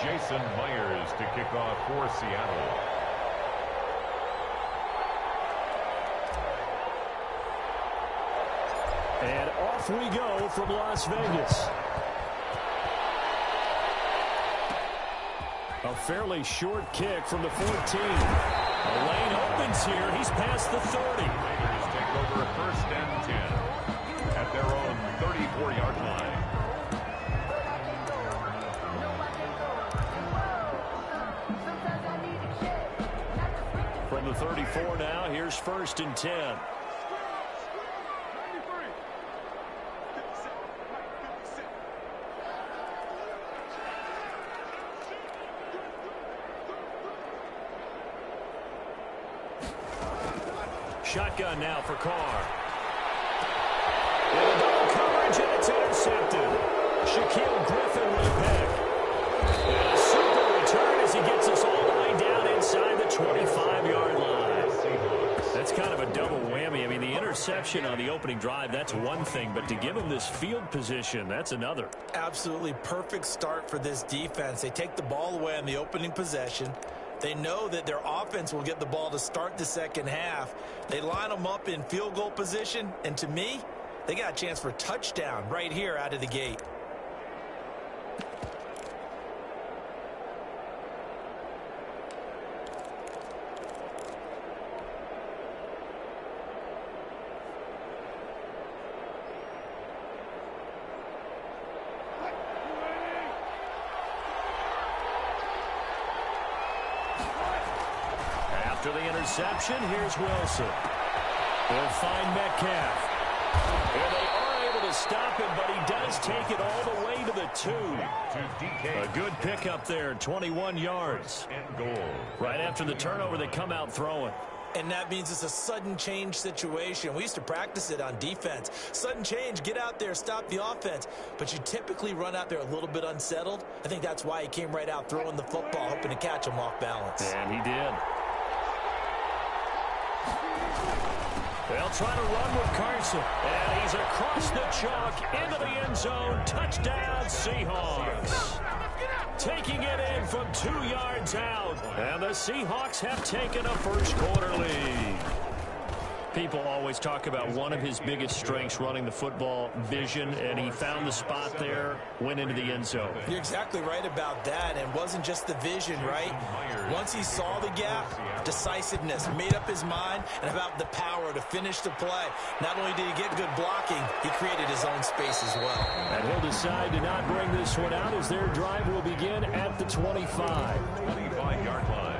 Jason Myers to kick off for Seattle. And off we go from Las Vegas. A fairly short kick from the 14. A lane opens here. He's past the 30. Raiders take over 1st and 10 at their own 34-yard line. From the 34 now, here's 1st and 10. Shotgun now for Carr. And a double coverage, and it's intercepted. Shaquille Griffin with a pick. And a super return as he gets us all the way down inside the 25-yard line. That's kind of a double whammy. I mean, the interception on the opening drive, that's one thing. But to give him this field position, that's another. Absolutely perfect start for this defense. They take the ball away on the opening possession. They know that their offense will get the ball to start the second half. They line them up in field goal position, and to me, they got a chance for a touchdown right here out of the gate. After the interception, here's Wilson. They'll find Metcalf. And they are able to stop him, but he does take it all the way to the 2. A good pickup there, 21 yards. And goal. Right after the turnover, they come out throwing. And that means it's a sudden change situation. We used to practice it on defense. Sudden change, get out there, stop the offense. But you typically run out there a little bit unsettled. I think that's why he came right out throwing the football, hoping to catch him off balance. And he did. They'll try to run with Carson. And he's across the chalk into the end zone. Touchdown, Seahawks. Taking it in from 2 yards out. And the Seahawks have taken a first quarter lead. People always talk about one of his biggest strengths, running the football, vision, and he found the spot there, went into the end zone. You're exactly right about that, and wasn't just the vision, right? Once he saw the gap, decisiveness, made up his mind, and about the power to finish the play. Not only did he get good blocking, he created his own space as well. And he'll decide to not bring this one out as their drive will begin at the 25. 25-yard line.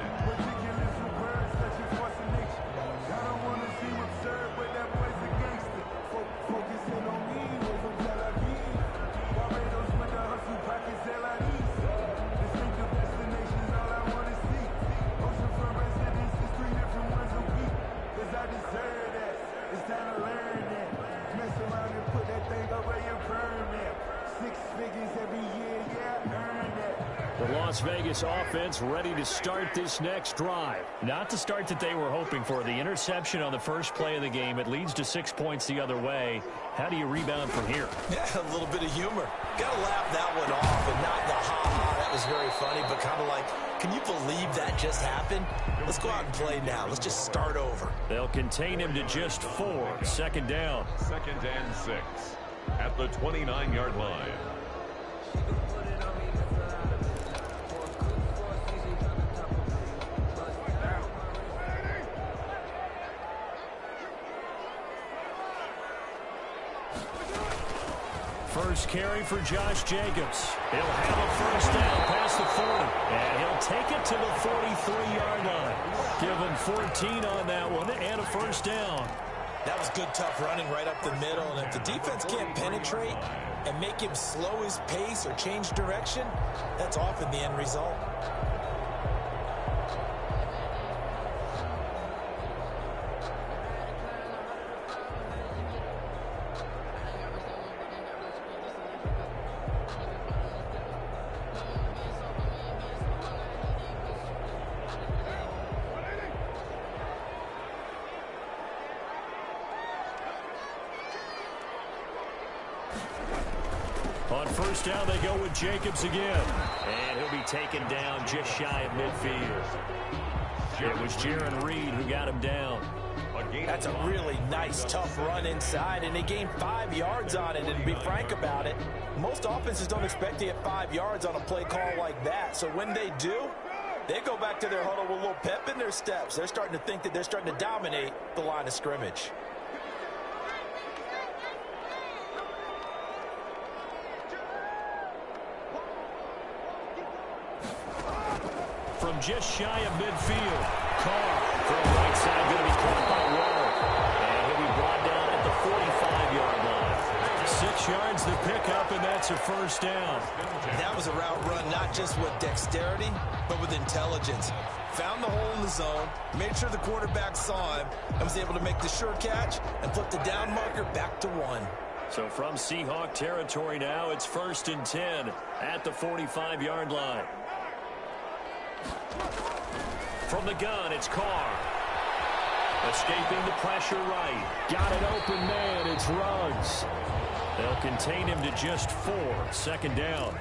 The Las Vegas offense ready to start this next drive. Not the start that they were hoping for. The interception on the first play of the game. It leads to 6 points the other way. How do you rebound from here? Yeah, a little bit of humor. Got to laugh that one off and not the ha-ha. That was very funny, but kind of like, can you believe that just happened? Let's go out and play now. Let's just start over. They'll contain him to just 4. Second down. 2nd and 6 at the 29-yard line. First carry for Josh Jacobs. He'll have a first down past the 40. And he'll take it to the 43-yard line. Give him 14 on that one and a first down. That was good, tough running right up the middle. And if the defense can't penetrate and make him slow his pace or change direction, that's often the end result. On first down, they go with Jacobs again. And he'll be taken down just shy of midfield. It was Jaron Reed who got him down. That's a really nice, tough run inside, and they gained 5 yards on it. And to be frank about it, most offenses don't expect to get 5 yards on a play call like that. So when they do, they go back to their huddle with a little pep in their steps. They're starting to think that they're starting to dominate the line of scrimmage. From just shy of midfield, Carr from the right side going to be caught by Waller. And he'll be brought down at the 45-yard line. 6 yards to pick up, and that's a first down. That was a route run not just with dexterity, but with intelligence. Found the hole in the zone, made sure the quarterback saw him, and was able to make the sure catch and flip the down marker back to 1. So from Seahawk territory now, it's 1st and 10 at the 45-yard line. From the gun, it's Carr. Escaping the pressure right. Got an open man, it's Ruggs. They'll contain him to just 4. 2nd down.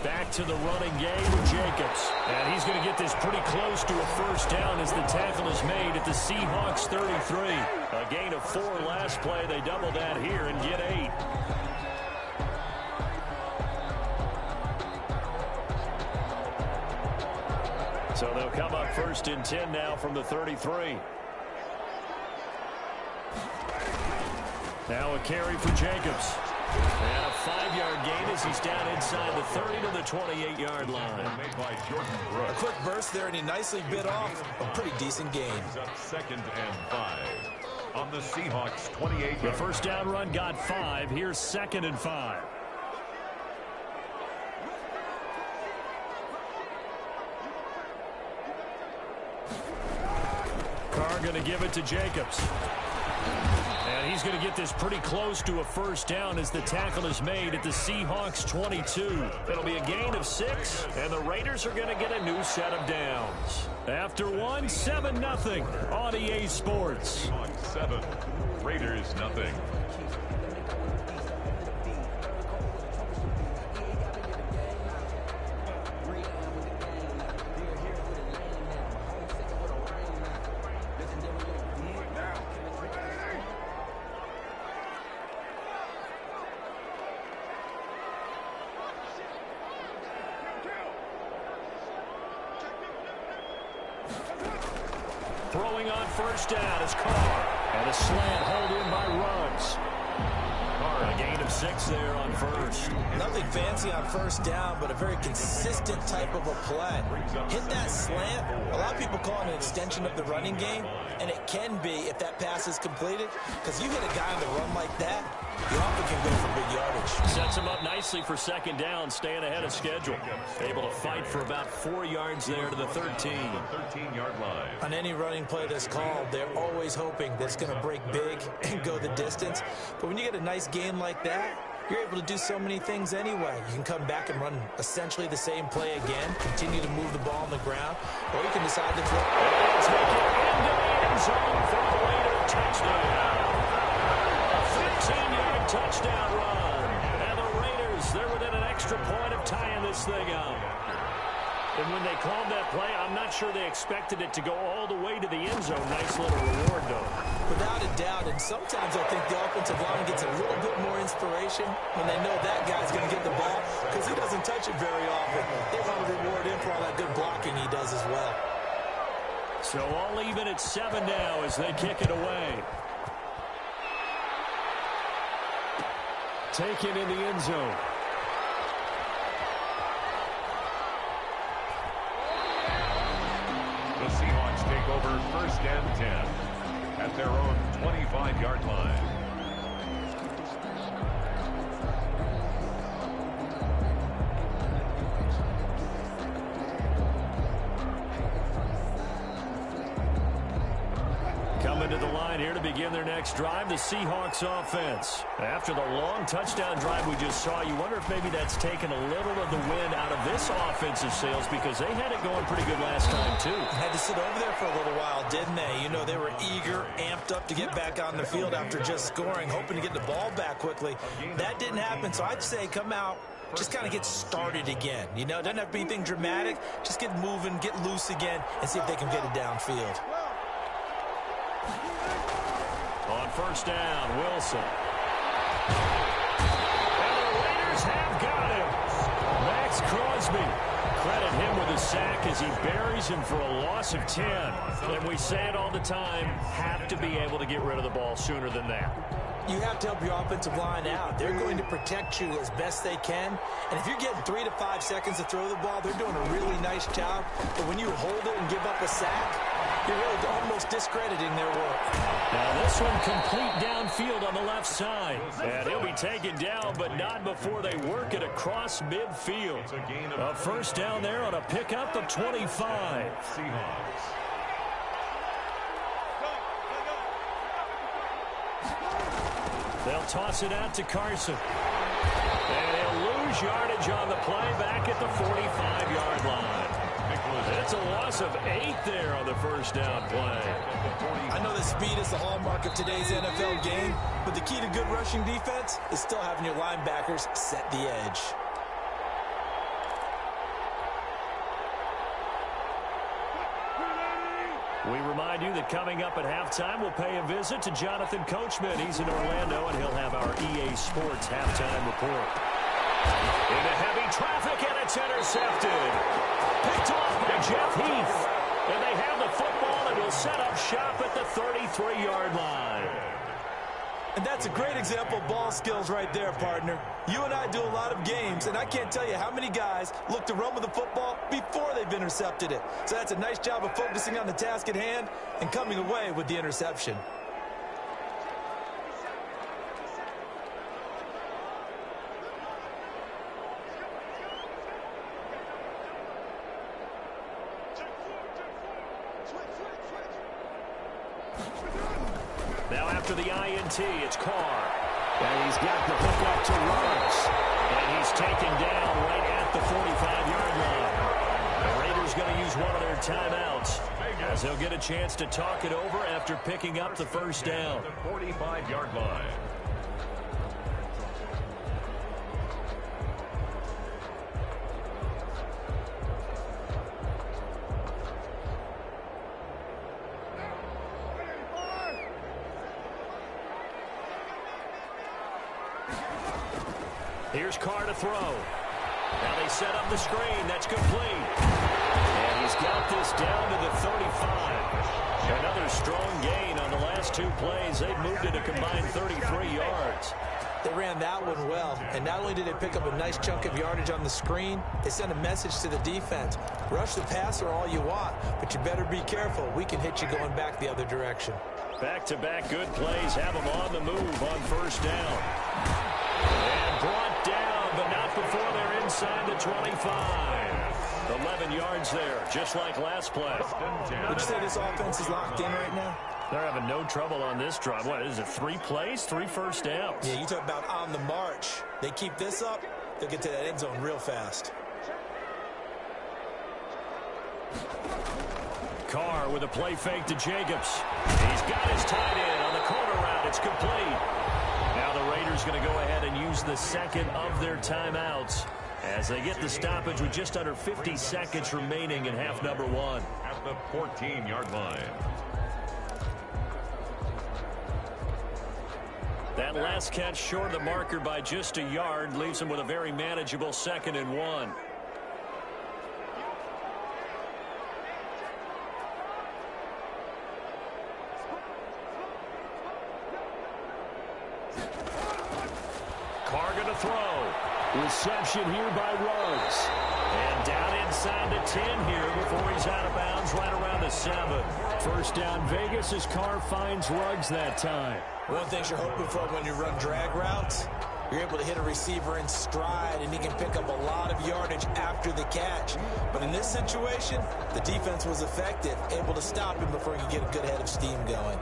Back to the running game with Jacobs. And he's going to get this pretty close to a first down as the tackle is made at the Seahawks 33. A gain of 4 last play. They double that here and get 8. So they'll come up 1st and 10 now from the 33. Now a carry for Jacobs. And a 5-yard gain as he's down inside the 30 to the 28-yard line. Made by Jordan Brooks. A quick burst there, and he nicely bit off a pretty decent gain. Up 2nd and 5 on the Seahawks 28. The first down run got 5. Here's 2nd and 5. Carr going to give it to Jacobs. And he's going to get this pretty close to a first down as the tackle is made at the Seahawks 22. It'll be a gain of 6, and the Raiders are going to get a new set of downs. After 1, 7-0 on EA Sports. Seahawks 7, Raiders nothing. Throwing on first down is Carr. And a slant hold in by Ruggs. Carr, a gain of 6 there on first. Nothing fancy on first down, but a very consistent type of a play. Hit that slant. A lot of people call it an extension of the running game, and it can be if that pass is completed, because you hit a guy on the run like that, you often can go for big yardage. Sets him up nicely for 2nd down, staying ahead of schedule. Able to fight for about 4 yards there to the 13. 13-yard line. On any running play that's called, they're always hoping that it's going to break big and go the distance. But when you get a nice gain like that, you're able to do so many things anyway. You can come back and run essentially the same play again, continue to move the ball on the ground, or you can decide to throw. And take it into the end zone for a Raider touchdown. A 15-yard touchdown run. And the Raiders, they're within an extra point of tying this thing up. And when they called that play, I'm not sure they expected it to go all the way to the end zone. Nice little reward, though. Without a doubt, and sometimes I think the offensive line gets a little bit more inspiration when they know that guy's going to get the ball because he doesn't touch it very often. They want to reward him for all that good blocking he does as well. So all even at 7 now as they kick it away. Taken in the end zone. The Seahawks take over 1st and 10 at their own 25-yard line. Coming to the line set here to begin their next drive, the Seahawks offense. After the long touchdown drive we just saw, you wonder if maybe that's taken a little of the wind out of this offensive sails because they had it going pretty good last time, too. Had to sit over there for a little while, didn't they? You know, they were eager, amped up to get back on the field after just scoring, hoping to get the ball back quickly. That didn't happen, so I'd say come out, just kind of get started again. You know, it doesn't have to be anything dramatic. Just get moving, get loose again, and see if they can get it downfield. On first down, Wilson. And the Raiders have got him. Max Crosby. Credit him with a sack as he buries him for a loss of 10. And we say it all the time, have to be able to get rid of the ball sooner than that. You have to help your offensive line out. They're going to protect you as best they can. And if you're getting 3 to 5 seconds to throw the ball, they're doing a really nice job. But when you hold it and give up a sack, you're really almost discrediting their work. Now this one complete downfield on the left side. And he'll be taken down, but not before they work it across midfield. A first down there on a pickup of 25. Seahawks. They'll toss it out to Carson. And he'll lose yardage on the play back at the 45-yard line. It's a loss of 8 there on the first down play. I know that speed is the hallmark of today's NFL game, but the key to good rushing defense is still having your linebackers set the edge. We remind you that coming up at halftime, we'll pay a visit to Jonathan Coachman. He's in Orlando, and he'll have our EA Sports halftime report. Into heavy traffic, and it's intercepted. Picked off by Jeff Heath. And they have the football and will set up shop at the 33-yard line. And that's a great example of ball skills right there, partner. You and I do a lot of games, and I can't tell you how many guys look to run with the football before they've intercepted it. So that's a nice job of focusing on the task at hand and coming away with the interception. Now after the INT, it's Carr. And he's got the hook up to Ruggs. And he's taken down right at the 45-yard line. The Raiders going to use one of their timeouts as they'll get a chance to talk it over after picking up the first down. The 45-yard line. Here's Carr to throw. Now they set up the screen. That's complete. And he's got this down to the 35. Another strong gain on the last 2 plays. They've moved it a combined 33 yards. They ran that one well, and not only did they pick up a nice chunk of yardage on the screen, they sent a message to the defense. Rush the passer all you want, but you better be careful. We can hit you going back the other direction. Back-to-back good plays have them on the move on first down. And brought down, but not before they're inside the 25. 11 yards there, just like last play. Would you say this offense is locked in right now? They're having no trouble on this drive. What is it, 3 plays, 3 first downs? Yeah, you talk about on the march. They keep this up, they'll get to that end zone real fast. Carr with a play fake to Jacobs. He's got his tight end on the corner route. It's complete. Now the Raiders going to go ahead and use the second of their timeouts as they get the stoppage with just under 50 seconds remaining in half number 1. At the 14-yard line. That last catch short of the marker by just a yard leaves him with a very manageable 2nd and 1. Carr going to throw. Reception here by Ruggs. And down inside the 10 here before he's out of bounds right around the 7. First down Vegas as Carr finds Ruggs that time. One of the things you're hoping for when you run drag routes, you're able to hit a receiver in stride, and he can pick up a lot of yardage after the catch. But in this situation, the defense was effective, able to stop him before he could get a good head of steam going.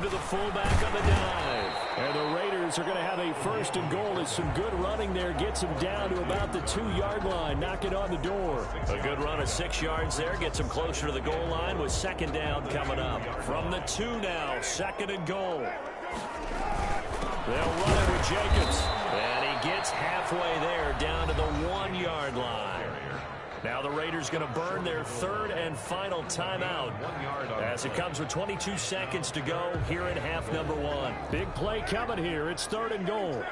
to the fullback on the dive. And the Raiders are going to have a first and goal as some good running there gets them down to about the 2-yard line, knocking on the door. A good run of 6 yards there gets them closer to the goal line with second down coming up. From the 2 now, second and goal. They'll run it with Jacobs. And he gets halfway there down to the 1-yard line. Now the Raiders going to burn their third and final timeout as it comes with 22 seconds to go here in half number 1. Big play coming here. It's third and goal.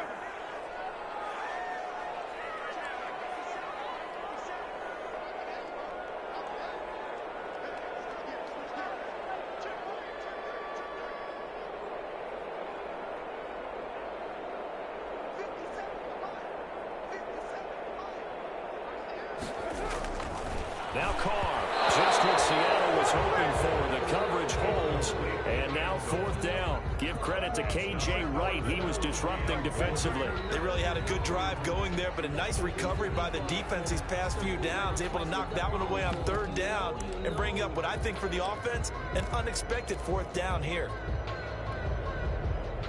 Now Carr, just what Seattle was hoping for. The coverage holds, and now fourth down. Give credit to K.J. Wright. He was disrupting defensively. They really had a good drive going there, but a nice recovery by the defense these past few downs, able to knock that one away on third down and bring up what I think for the offense, an unexpected fourth down here.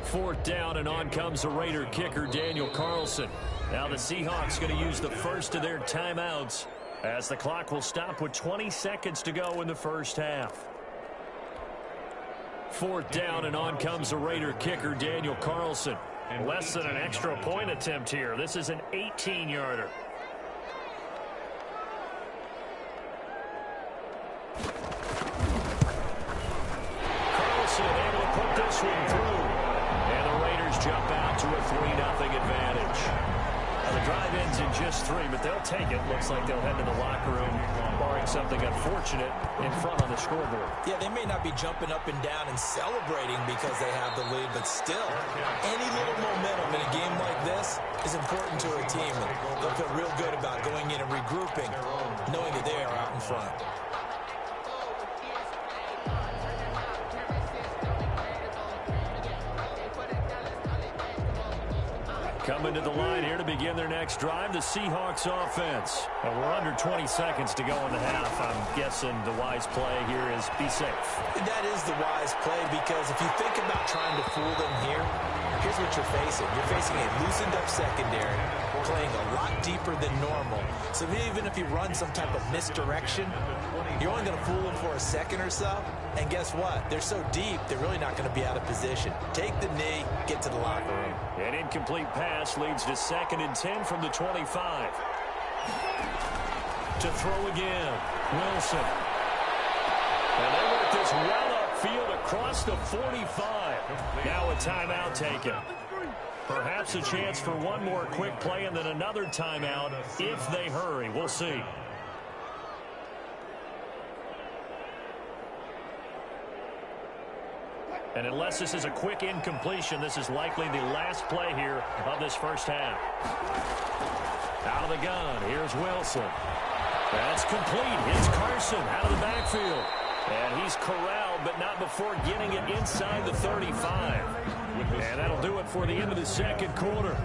Fourth down, and on comes the Raider kicker, Daniel Carlson. Now the Seahawks going to use the first of their timeouts, as the clock will stop with 20 seconds to go in the first half. Fourth down, and on comes the Raider kicker, Daniel Carlson. Less than an extra point attempt here. This is an 18-yarder. Carlson able to put this one through. And the Raiders jump out to a 3-0 advantage. The drive ends in just 3, but they'll take it. Looks like they'll head to the locker room, barring something unfortunate in front on the scoreboard. Yeah, they may not be jumping up and down and celebrating because they have the lead, but still, any little momentum in a game like this is important to a team. And they'll feel real good about going in and regrouping, knowing that they are out in front. Coming to the line here to begin their next drive, the Seahawks offense. And we're under 20 seconds to go in the half. I'm guessing the wise play here is be safe. That is the wise play, because if you think about trying to fool them here, here's what you're facing. You're facing a loosened up secondary, playing a lot deeper than normal. So even if you run some type of misdirection, you're only going to fool them for a second or so. And guess what? They're so deep, they're really not going to be out of position. Take the knee, get to the locker room. An incomplete pass leads to 2nd and 10 from the 25. To throw again, Wilson. And they work this well upfield across the 45. Now a timeout taken. Perhaps a chance for one more quick play and then another timeout if they hurry. We'll see. And unless this is a quick incompletion, this is likely the last play here of this first half. Out of the gun, here's Wilson. That's complete. Hits Carson out of the backfield. And he's corralled, but not before getting it inside the 35. And that'll do it for the end of the second quarter.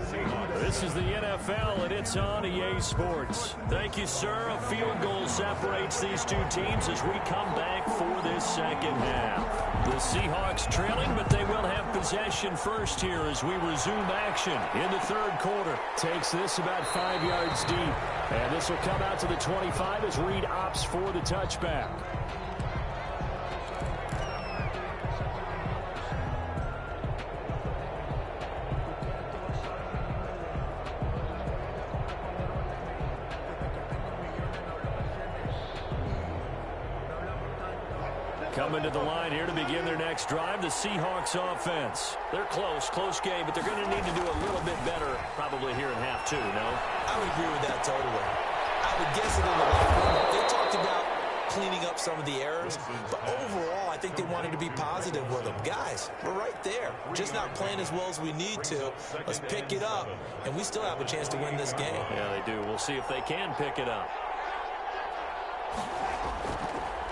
This is the NFL, and it's on EA Sports. Thank you, sir. A field goal separates these two teams as we come back for this second half. The Seahawks trailing, but they will have possession first here as we resume action in the third quarter. Takes this about 5 yards deep. And this will come out to the 25 as Reed opts for the touchback. Coming to the line here to begin their next drive, the Seahawks offense. They're close game, but they're going to need to do a little bit better probably here in half 2, no? I would agree with that totally. I would guess it in the locker room. They talked about cleaning up some of the errors, but overall, I think they wanted to be positive with them. Guys, we're right there. Just not playing as well as we need to. Let's pick it up, and we still have a chance to win this game. Yeah, they do. We'll see if they can pick it up.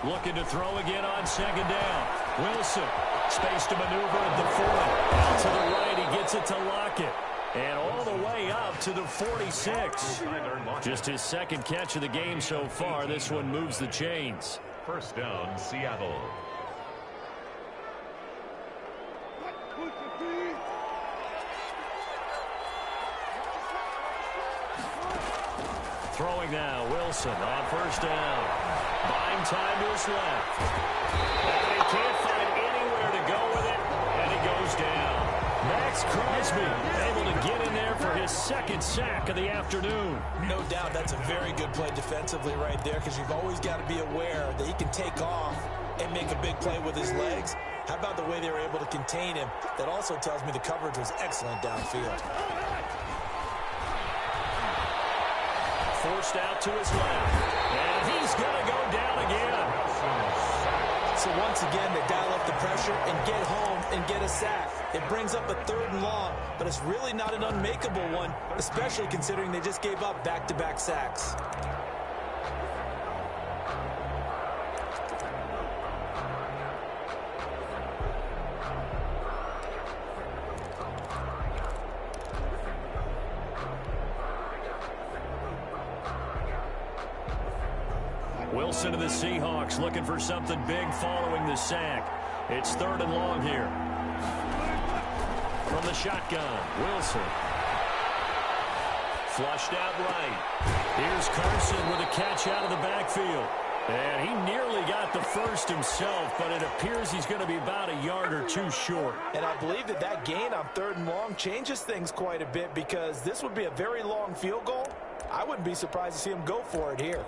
Looking to throw again on second down. Wilson, space to maneuver at the 40. Out to the right, he gets it to Lockett. And all the way up to the 46. Just his second catch of the game so far. This one moves the chains. First down, Seattle. Throwing now, Wilson on first down. Buying time to his left. And he can't find anywhere to go with it, and he goes down. Max Crosby able to get in there for his second sack of the afternoon. No doubt that's a very good play defensively right there, because you've always got to be aware that he can take off and make a big play with his legs. How about the way they were able to contain him? That also tells me the coverage was excellent downfield. Forced out to his left, and he's going to go down again. So once again, they dial up the pressure and get home and get a sack. It brings up a 3rd and long, but it's really not an unmakeable one, especially considering they just gave up back-to-back sacks. Wilson of the Seahawks looking for something big following the sack. It's 3rd and long here. From the shotgun, Wilson. Flushed out right. Here's Carson with a catch out of the backfield. And he nearly got the first himself, but it appears he's going to be about a yard or two short. And I believe that gain on 3rd and long changes things quite a bit, because this would be a very long field goal. I wouldn't be surprised to see him go for it here.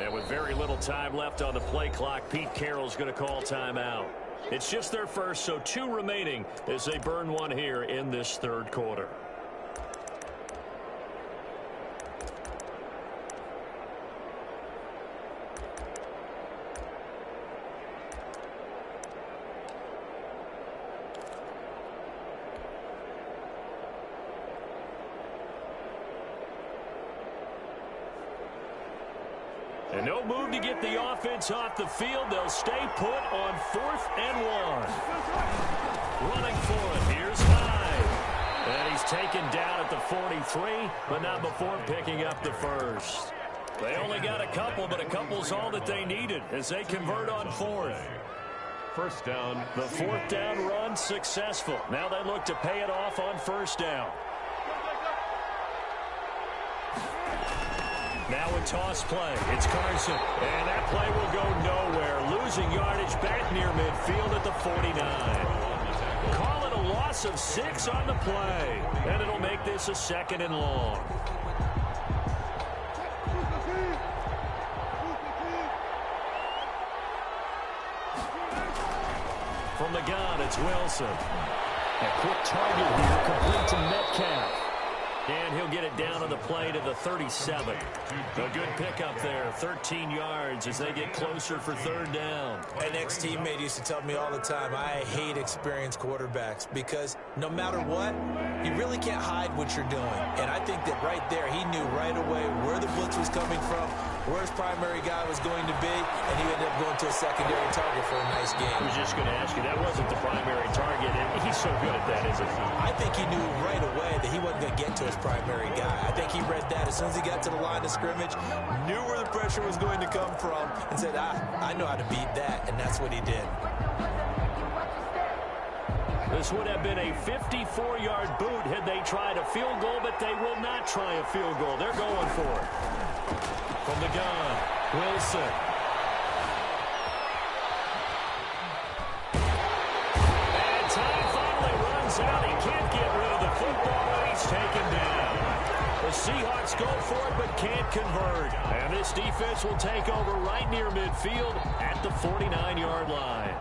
And with very little time left on the play clock, Pete Carroll's going to call timeout. It's just their first, so 2 remaining as they burn one here in this 3rd quarter. And no move to get the offense off the field. They'll stay put on 4th and 1. Running for it. Here's Hyde. And he's taken down at the 43, but not before picking up the first. They only got a couple, but a couple's all that they needed as they convert on 4th. First down. The 4th down run successful. Now they look to pay it off on 1st down. Now a toss play. It's Carson. And that play will go nowhere. Losing yardage back near midfield at the 49. Call it a loss of 6 on the play. And it'll make this a 2nd and long. From the gun, it's Wilson. A quick target here, complete to Metcalf. And he'll get it down on the play to the 37. A good pickup there, 13 yards as they get closer for 3rd down. An ex-teammate used to tell me all the time, I hate experienced quarterbacks, because no matter what, you really can't hide what you're doing. And I think that right there, he knew right away where the blitz was coming from, where his primary guy was going to be, and he ended up going to a secondary target for a nice game. I was just going to ask you, that wasn't the primary target, and he's so good at that, isn't he? I think he knew right away that he wasn't going to get to his primary guy. I think he read that as soon as he got to the line of scrimmage, knew where the pressure was going to come from, and said, I know how to beat that, and that's what he did. This would have been a 54-yard boot had they tried a field goal, but they will not try a field goal. They're going for it. From the gun, Wilson. And time finally runs out. He can't get rid of the football, and he's taken down. The Seahawks go for it, but can't convert. And this defense will take over right near midfield at the 49-yard line.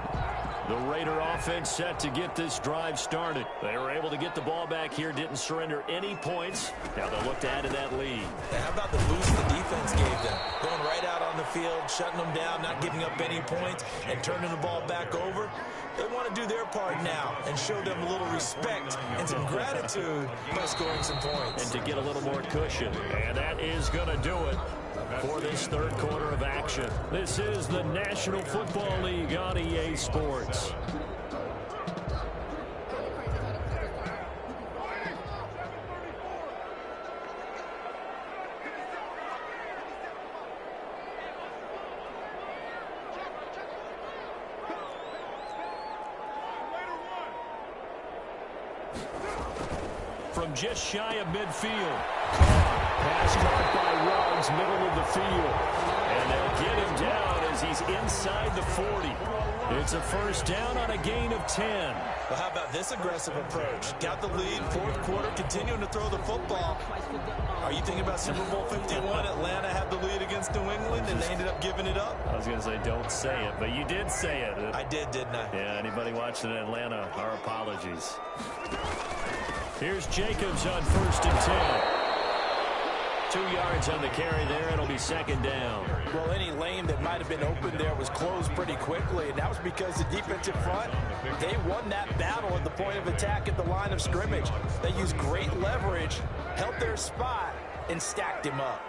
The Raider offense set to get this drive started. They were able to get the ball back here, didn't surrender any points. Now they'll look to add to that lead. And how about the boost the defense gave them? Going right out on the field, shutting them down, not giving up any points, and turning the ball back over. They want to do their part now and show them a little respect and some gratitude by scoring some points. And to get a little more cushion. And that is going to do it. for this third quarter of action. This is the National Football League on EA Sports. From just shy of midfield. Pass caught by Ruggs, middle of the field. And they'll get him down as he's inside the 40. It's a first down on a gain of 10. Well, how about this aggressive approach? Got the lead, fourth quarter, continuing to throw the football. Are you thinking about Super Bowl 51? Atlanta had the lead against New England, and they ended up giving it up? I was going to say, don't say it, but you did say it. I did, didn't I? Yeah, anybody watching in Atlanta, our apologies. Here's Jacobs on 1st and 10. 2 yards on the carry there. It'll be second down. Well, any lane that might have been open there was closed pretty quickly, and that was because the defensive front, they won that battle at the point of attack at the line of scrimmage. They used great leverage, held their spot, and stacked him up.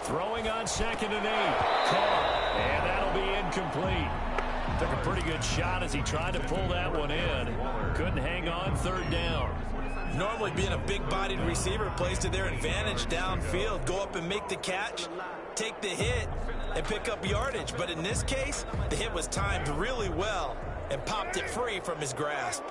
Throwing on 2nd and 8. Caught. And that'll be incomplete. Took a pretty good shot as he tried to pull that one in. Couldn't hang on, 3rd down. Normally being a big-bodied receiver plays to their advantage downfield. Go up and make the catch, take the hit, and pick up yardage. But in this case, the hit was timed really well and popped it free from his grasp.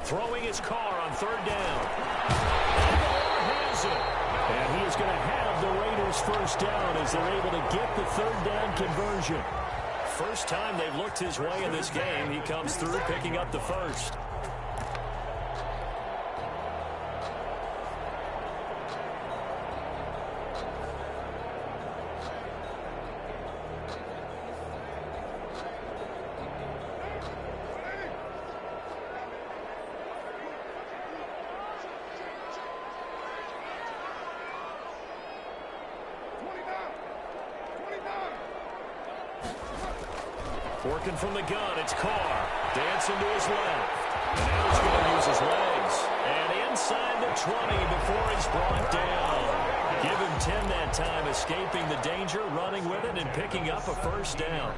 Throwing his car on 3rd down. Has it. And he is going to have the Raiders first down as they're able to get the 3rd down conversion. First time they've looked his way in this game. He comes through picking up the first. Working from the gun, it's Carr. Dancing to his left. And now he's going to use his legs. And inside the 20 before he's brought down. Give him 10 that time, escaping the danger, running with it, and picking up a first down.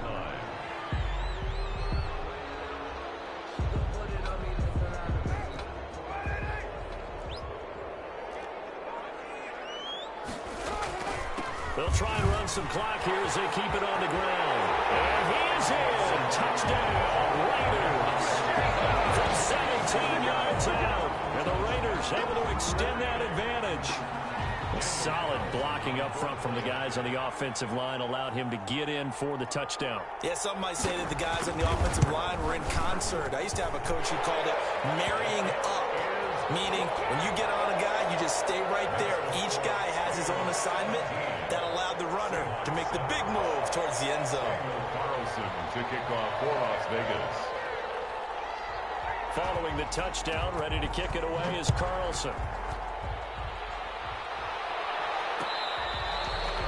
They'll try and run some clock here as they keep it on the ground. And he is in. Touchdown, Raiders. From 17 yards out. And the Raiders able to extend that advantage. A solid blocking up front from the guys on the offensive line allowed him to get in for the touchdown. Yeah, some might say that the guys on the offensive line were in concert. I used to have a coach who called it marrying up. Meaning, when you get on a guy, you just stay right there. Each guy has his own assignment. That allowed the runner to make the big move towards the end zone. Carlson to kick off for Las Vegas. Following the touchdown, ready to kick it away is Carlson.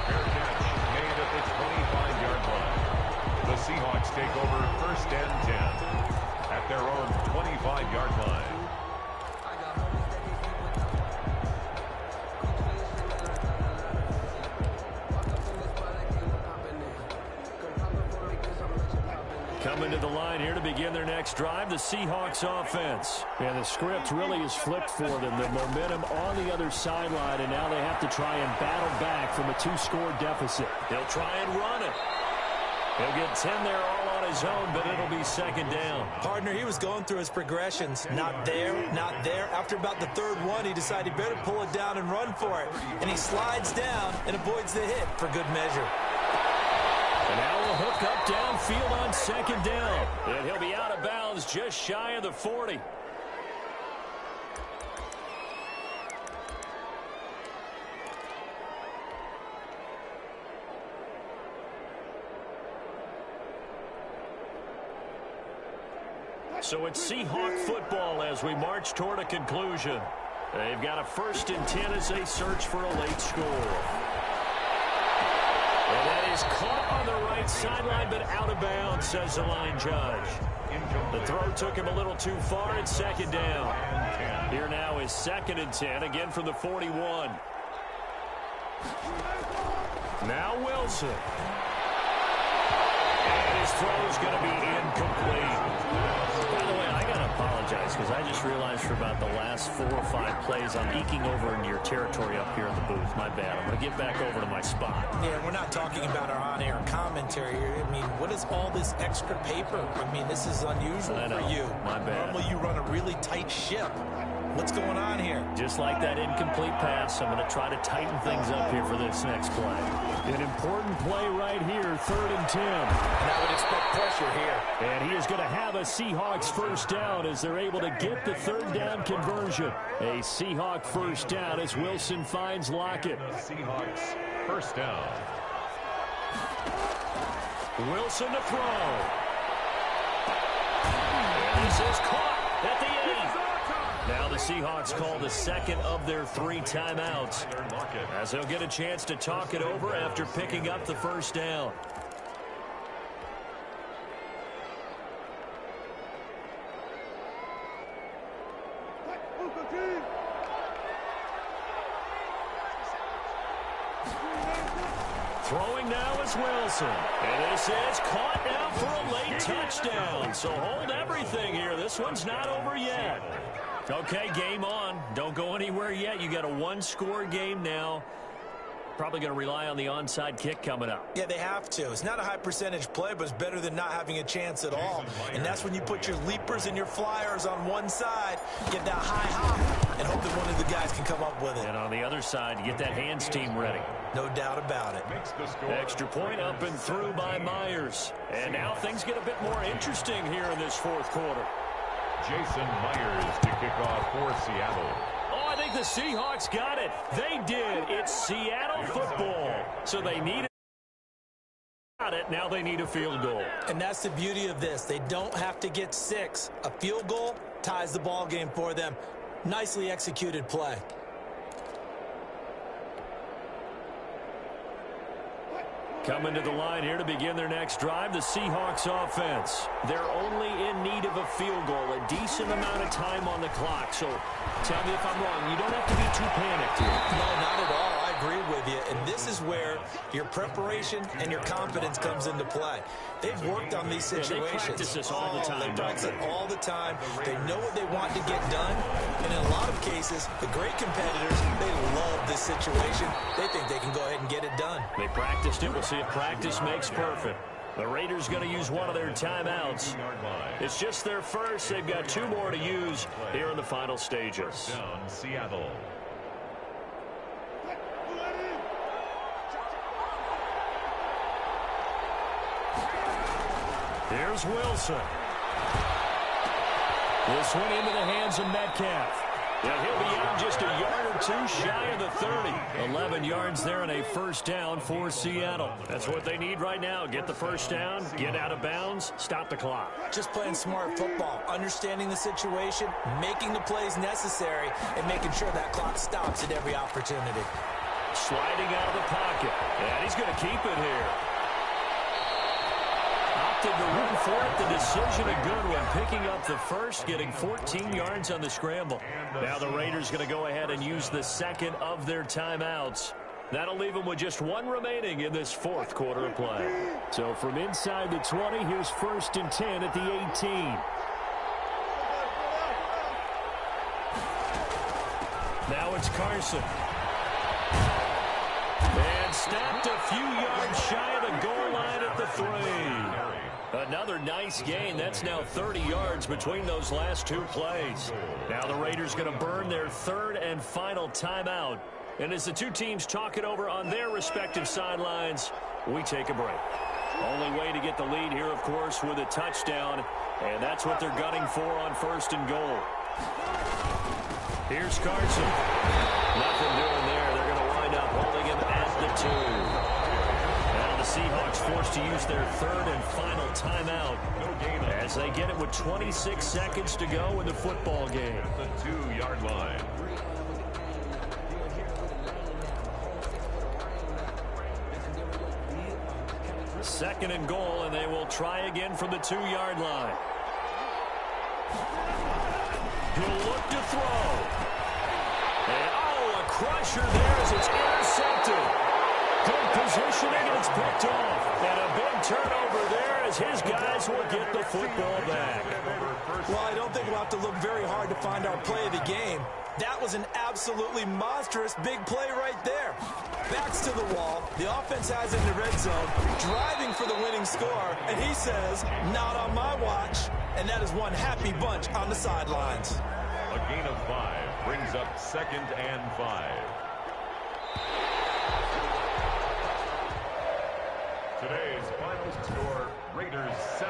Fair catch made at the 25-yard line. The Seahawks take over 1st and 10 at their own 25-yard line. Coming to the line here to begin their next drive, the Seahawks offense. And the script really is flipped for them. The momentum on the other sideline, and now they have to try and battle back from a 2-score deficit. They'll try and run it. He'll get 10 there all on his own, but it'll be second down. Partner, he was going through his progressions. Not there, not there. After about the 3rd one, he decided he better pull it down and run for it. And he slides down and avoids the hit for good measure. And now we'll hook up downfield on second down. And he'll be out of bounds just shy of the 40. So it's Seahawk football as we march toward a conclusion. They've got a 1st and 10 as they search for a late score. And that is caught on the right sideline, but out of bounds, says the line judge. The throw took him a little too far. It's second down. Here now is 2nd and 10, again from the 41. Now Wilson. And his throw is going to be incomplete. By the way, I got to apologize because I just realized for about the last 4 or 5 plays I'm eking over into your territory up here in the booth. My bad. I'm going to get back over to my spot. Yeah, we're not talking about our on-air commentary here. I mean, what is all this extra paper? I mean, this is unusual for you. My bad. Normally you run a really tight ship. What's going on here? Just like that incomplete pass, I'm going to try to tighten things up here for this next play. An important play right here, 3rd and 10. And I would expect pressure here. And he is going to have a Seahawks first down as they're able to get the 3rd down conversion. A Seahawk first down as Wilson finds Lockett. Seahawks first down. Wilson to throw. And this is caught at the 8. Now the Seahawks call the 2nd of their 3 timeouts as they'll get a chance to talk it over after picking up the first down. Throwing now is Wilson. And this is caught now for a late touchdown. So hold everything here. This one's not over yet. Okay, game on. Don't go anywhere yet. You got a 1-score game now. Probably going to rely on the onside kick coming up. Yeah, they have to. It's not a high percentage play, but it's better than not having a chance at all. And that's when you put your leapers and your flyers on one side, get that high hop, and hope that one of the guys can come up with it. And on the other side, you get that hands team ready. No doubt about it. Extra point up and through by Myers. And now things get a bit more interesting here in this 4th quarter. Jason Myers to kick off for Seattle. Oh, I think the Seahawks got it. They did. It's Seattle football. So they need it. Got it. Now they need a field goal. And that's the beauty of this. They don't have to get 6. A field goal ties the ball game for them. Nicely executed play. Coming to the line here to begin their next drive, the Seahawks offense. They're only in need of a field goal, a decent amount of time on the clock. So tell me if I'm wrong. You don't have to be too panicked here. No, not at all. I agree with you. And this is where your preparation and your confidence comes into play. They've worked on these situations. They practice this all the time. They practice it all the time. They know what they want to get done. And in a lot of cases, the great competitors, they love this situation. They think they can go ahead and get it done. They practiced it. We'll see if practice makes perfect. The Raiders going to use one of their timeouts. It's just their first. They've got 2 more to use here in the final stages. Down Seattle. Here's Wilson. This one into the hands of Metcalf. And he'll be out just a yard or 2 shy of the 30. 11 yards there and a first down for Seattle. That's what they need right now. Get the first down, get out of bounds, stop the clock. Just playing smart football, understanding the situation, making the plays necessary, and making sure that clock stops at every opportunity. Sliding out of the pocket. And he's going to keep it here. Opted to run for it. The decision a good one. Picking up the first, getting 14 yards on the scramble. Now the Raiders going to go ahead and use the 2nd of their timeouts. That'll leave them with just 1 remaining in this 4th quarter of play. So from inside the 20, here's 1st and 10 at the 18. Now it's Carson. And snapped a few yards shy of the goal line at the 3. Another nice gain. That's now 30 yards between those last 2 plays. Now the Raiders going to burn their 3rd and final timeout. And as the 2 teams talk it over on their respective sidelines, we take a break. Only way to get the lead here, of course, with a touchdown. And that's what they're gunning for on 1st and goal. Here's Carson. Nothing doing there. They're going to wind up holding him at the 2. Now the Seahawks forced to use their 3rd and final timeout as they get it with 26 seconds to go in the football game. At the 2-yard line. Second and goal, and they will try again from the 2-yard line. He'll look to throw. And, a crusher there as it's intercepted. Good positioning, and it's picked off. And a big turnover there as his guys will get the football back. Well, I don't think we'll have to look very hard to find our play of the game. That was an absolutely monstrous big play right there. Backs to the wall. The offense has it in the red zone, driving for the winning score. And he says, not on my watch. And that is one happy bunch on the sidelines. A gain of 5 brings up 2nd and 5. Today's final score, Raiders 7.